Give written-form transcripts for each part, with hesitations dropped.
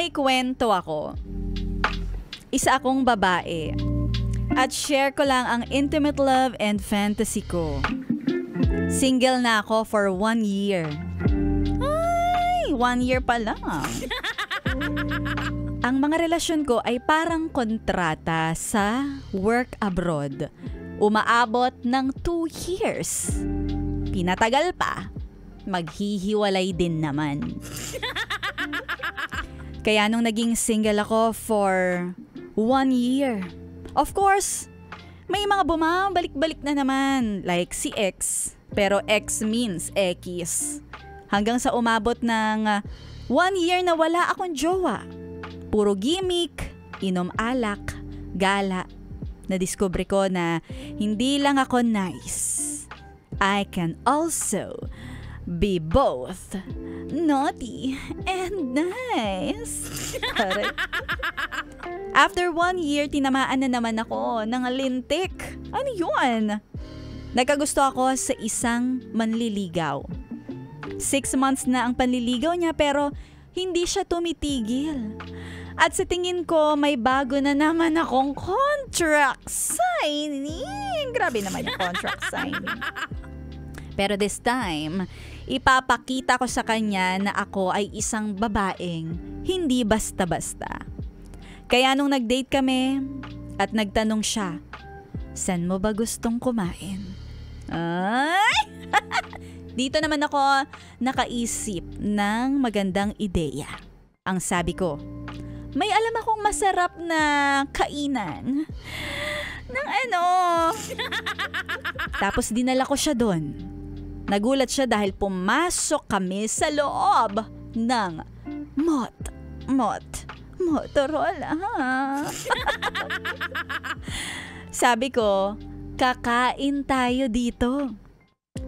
may kwento ako. Isa akong babae. At share ko lang ang intimate love and fantasy ko. Single na ako for 1 year. Ay, 1 year pa lang. Ang mga relasyon ko ay parang kontrata sa work abroad. Umaabot ng 2 years. Pinatagal pa. Maghihiwalay din naman. Kaya nung naging single ako for 1 year, of course, may mga bumabalik-balik na naman. Like si X. Pero X means X. Hanggang sa umabot ng 1 year na wala akong jowa. Puro gimmick, inom alak, gala. Nadiskubre ko na hindi lang ako nice. I can also be both naughty and nice. After 1 year, tinamaan na naman ako ng lintik. Ano yun? Nagkagusto ako sa isang manliligaw. 6 months na ang panliligaw niya pero hindi siya tumitigil. At sa tingin ko, may bago na naman akong contract signing. Grabe naman yung contract signing. Pero this time, ipapakita ko sa kanya na ako ay isang babaeng hindi basta-basta. Kaya nung nag-date kami at nagtanong siya, saan mo ba gustong kumain? Ay! Dito naman ako nakaisip ng magandang ideya. Ang sabi ko, may alam akong masarap na kainan. Ng ano? Tapos dinala ko siya doon. Nagulat siya dahil pumasok kami sa loob ng Motorola. Sabi ko, kakain tayo dito.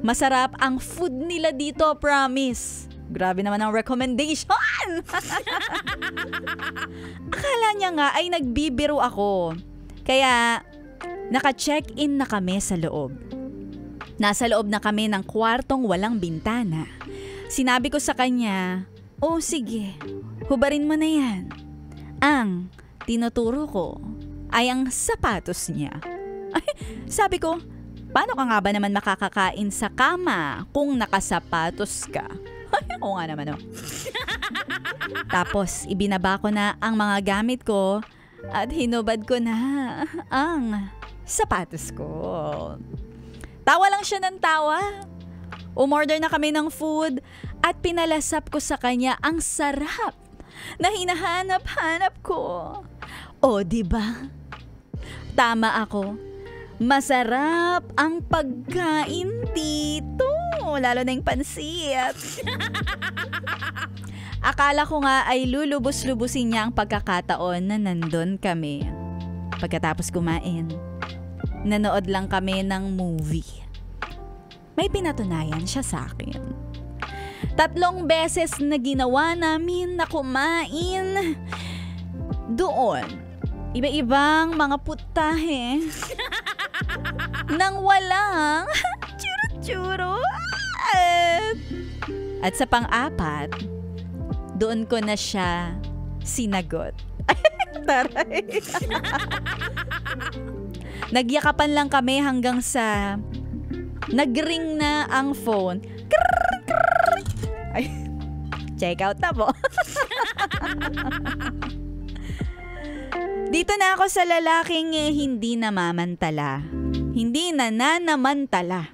Masarap ang food nila dito, promise. Grabe naman ang recommendation! Akala niya nga ay nagbibiro ako. Kaya, naka-check-in na kami sa loob. Nasa loob na kami ng kwartong walang bintana. Sinabi ko sa kanya, oh sige, hubarin mo na yan. Ang tinuturo ko ay ang sapatos niya. Ay, sabi ko, paano ka nga ba naman makakakain sa kama kung nakasapatos ka? Oo nga naman, oh. Tapos, ibinaba ko na ang mga gamit ko at hinubad ko na ang sapatos ko. Tawa lang siya ng tawa. Umorder na kami ng food at pinalasap ko sa kanya ang sarap na hinahanap-hanap ko. O, diba? Tama ako. Masarap ang pagkain dito. Lalo na yung pansit. Akala ko nga ay lulubos-lubusin niya ang pagkakataon na nandun kami. Pagkatapos kumain, nanood lang kami ng movie. May pinatunayan siya sa akin. 3 beses na ginawa namin na kumain doon. Iba-ibang mga putahe. Nang walang churo-churo. At sa pang-4, doon ko na siya sinagot. Taray. Nagyakapan lang kami hanggang sa nag-ring na ang phone. Ay, check out na po. Dito na ako sa lalaking hindi namamantala. Hindi nananamantala.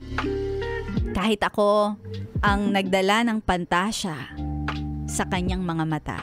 Kahit ako ang nagdala ng pantasya sa kanyang mga mata.